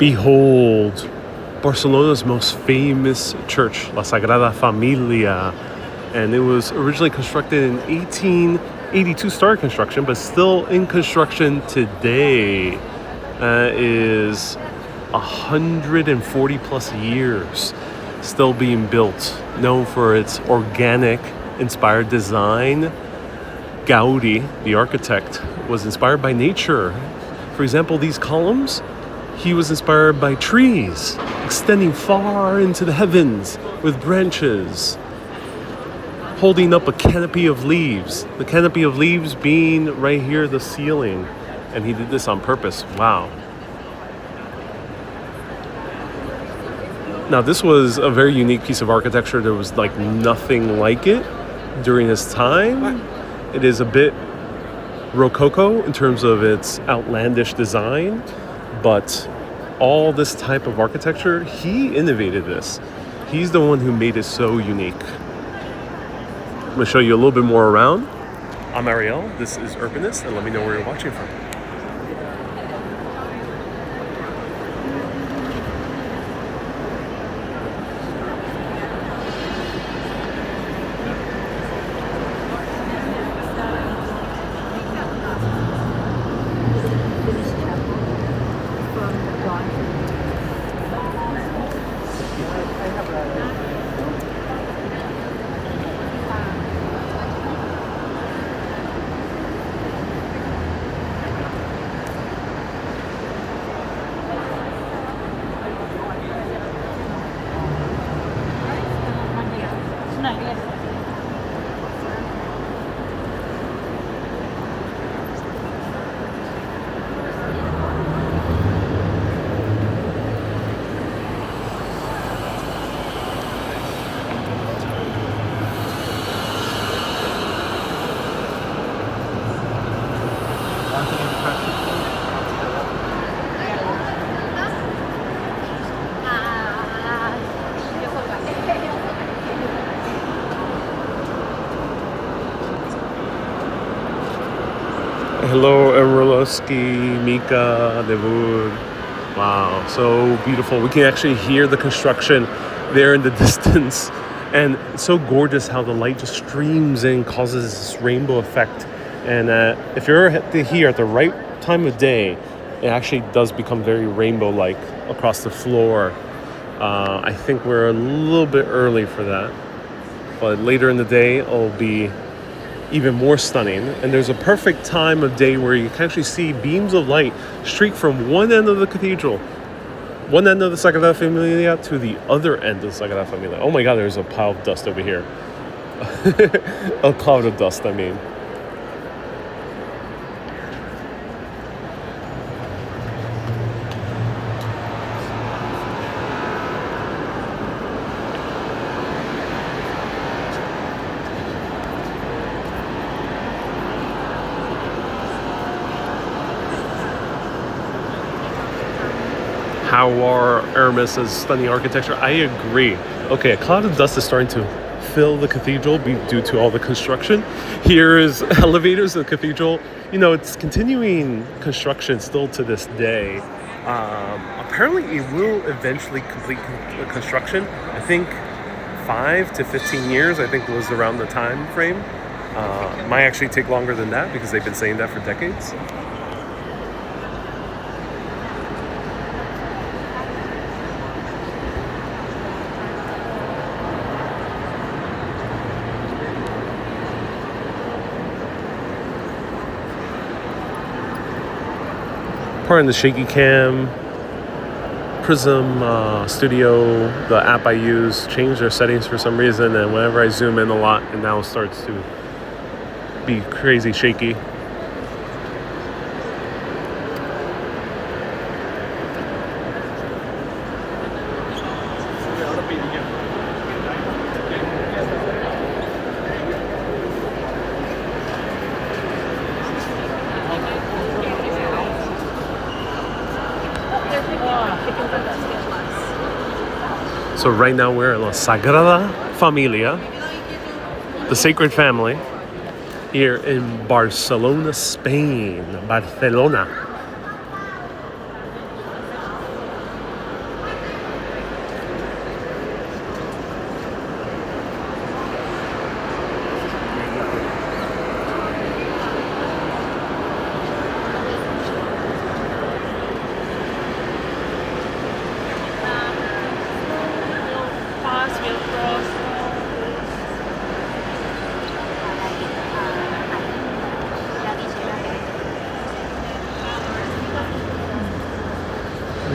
Behold, Barcelona's most famous church, La Sagrada Familia. And it was originally constructed in 1882, started construction, but still in construction today. Is 140 plus years still being built, known for its organic inspired design. Gaudi, the architect, was inspired by nature. For example, these columns, he was inspired by trees extending far into the heavens with branches, holding up a canopy of leaves. The canopy of leaves being right here, the ceiling. And he did this on purpose. Wow. Now, this was a very unique piece of architecture. There was like nothing like it during his time. It is a bit Rococo in terms of its outlandish design, but all this type of architecture, he innovated this. He's the one who made it so unique. I'm going to show you a little bit more around. I'm Ariel, this is Urbanist, and let me know where you're watching from. Hello, Emerloski, Mika, Devud. Wow, so beautiful. We can actually hear the construction there in the distance. And it's so gorgeous how the light just streams in, causes this rainbow effect. And if you're here at the right time of day, it actually does become very rainbow-like across the floor. I think we're a little bit early for that. But later in the day, it'll be even more stunning. And there's a perfect time of day where you can actually see beams of light streak from one end of the cathedral, one end of the Sagrada Familia, to the other end of the Sagrada Familia. Oh my God, there's a pile of dust over here. A cloud of dust, I mean. How are Hermes's stunning architecture? I agree. Okay, a cloud of dust is starting to fill the cathedral due to all the construction. Here is elevators in the cathedral. You know, it's continuing construction still to this day. Apparently, it will eventually complete construction. I think 5 to 15 years, I think, was around the time frame. Might actually take longer than that because they've been saying that for decades. Part in the shaky cam, Prism Studio, the app I use, changed their settings for some reason, and whenever I zoom in a lot, it now starts to be crazy shaky. So right now we're in La Sagrada Familia, the Sacred Family, here in Barcelona, Spain. Barcelona.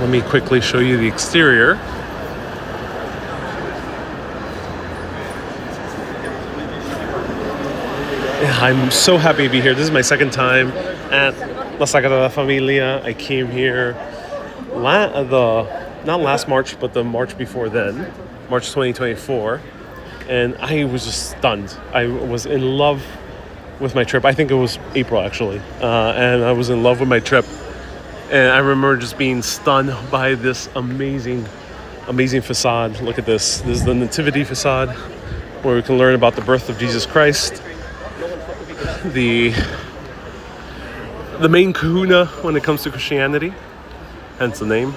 Let me quickly show you the exterior. I'm so happy to be here. This is my second time at La Sagrada Familia. I came here not last March, but the March before then, March 2024. And I was just stunned. I was in love with my trip. I think it was April, actually. And I was in love with my trip. And I remember just being stunned by this amazing facade. Look at this. This is the Nativity facade, where we can learn about the birth of Jesus Christ. The main kahuna when it comes to Christianity, hence the name.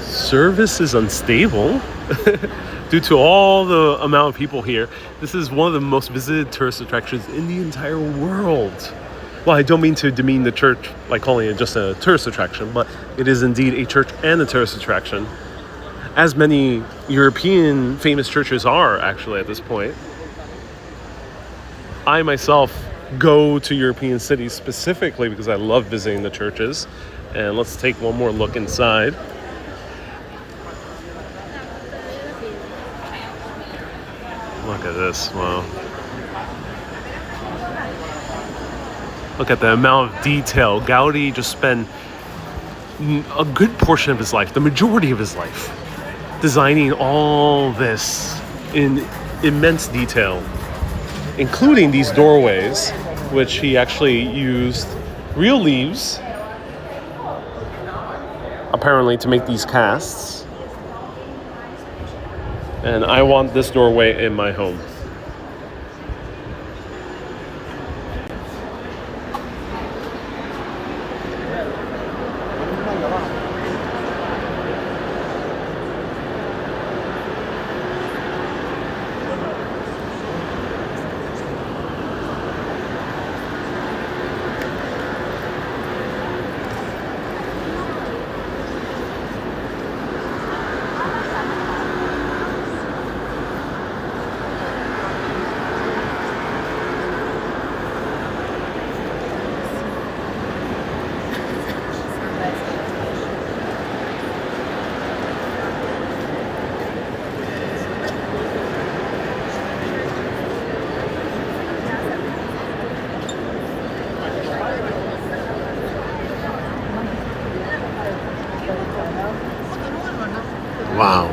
Service is unstable due to all the amount of people here. This is one of the most visited tourist attractions in the entire world. Well, I don't mean to demean the church by calling it just a tourist attraction, but it is indeed a church and a tourist attraction, as many European famous churches are actually at this point. I myself go to European cities specifically because I love visiting the churches. And let's take one more look inside. Look at this, wow. Look at the amount of detail. Gaudi just spent a good portion of his life, the majority of his life, designing all this in immense detail, including these doorways, which he actually used real leaves, apparently, to make these casts. And I want this doorway in my home. Wow.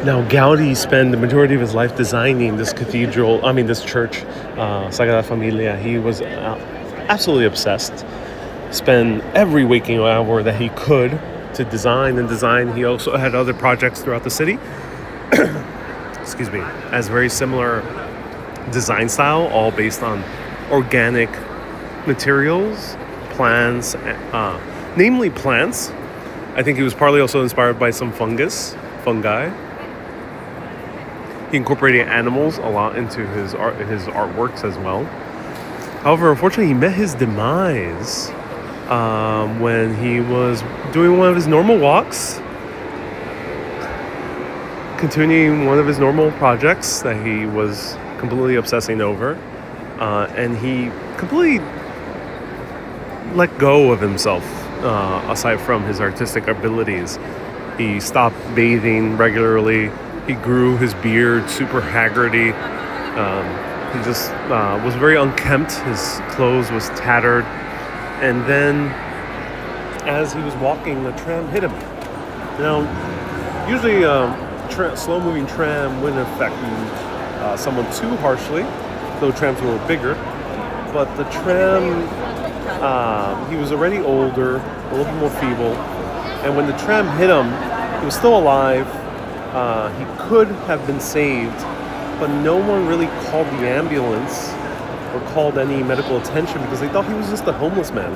Now, Gaudi spent the majority of his life designing this this church, Sagrada Familia. He was absolutely obsessed. Spent every waking hour that he could to design and design. He also had other projects throughout the city. Excuse me. Has very similar design style, all based on organic materials, plants, namely plants. I think he was partly also inspired by some fungi. He incorporated animals a lot into his artworks as well. However, unfortunately, he met his demise when he was doing one of his normal walks, continuing one of his normal projects that he was completely obsessing over, and he completely let go of himself, aside from his artistic abilities. He stopped bathing regularly. He grew his beard super haggardy. He just was very unkempt. His clothes was tattered. And then, as he was walking, the tram hit him. Now, usually slow-moving tram wouldn't affect someone too harshly, though trams were bigger. But the tram, he was already older, a little bit more feeble. And when the tram hit him, he was still alive. He could have been saved, but no one really called the ambulance or called any medical attention because they thought he was just a homeless man.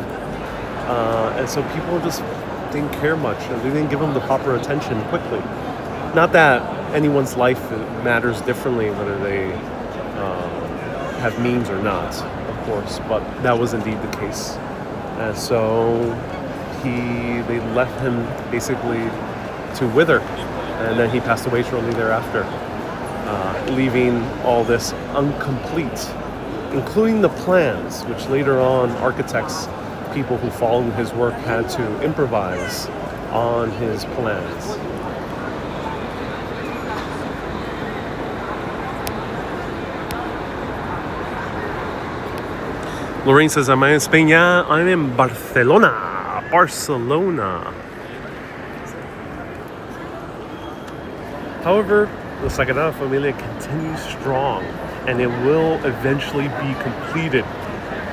And so people just didn't care much, and they didn't give him the proper attention quickly. Not that anyone's life matters differently, whether they have means or not, of course, but that was indeed the case. And so they left him basically to wither, and then he passed away shortly thereafter, leaving all this incomplete, including the plans, which later on architects, people who followed his work, had to improvise on his plans. Lorraine says, am I in Spain? Yeah, I'm in Barcelona. Barcelona. However, the Sagrada Familia continues strong, and it will eventually be completed,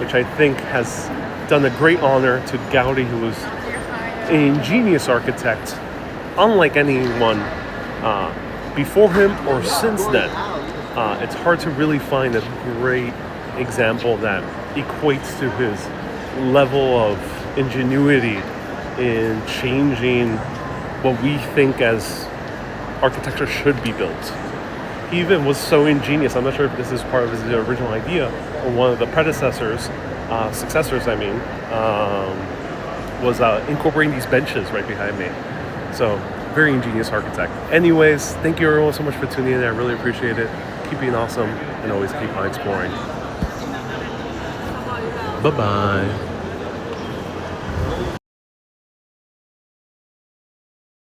which I think has done a great honor to Gaudi, who was an ingenious architect, unlike anyone before him or since then. It's hard to really find a great example that equates to his level of ingenuity in changing what we think as architecture should be built. He even was so ingenious, I'm not sure if this is part of his original idea or one of the successors, was incorporating these benches right behind me. So, very ingenious architect. Anyways, thank you everyone so much for tuning in. I really appreciate it. Keep being awesome and always keep on exploring. Bye-bye.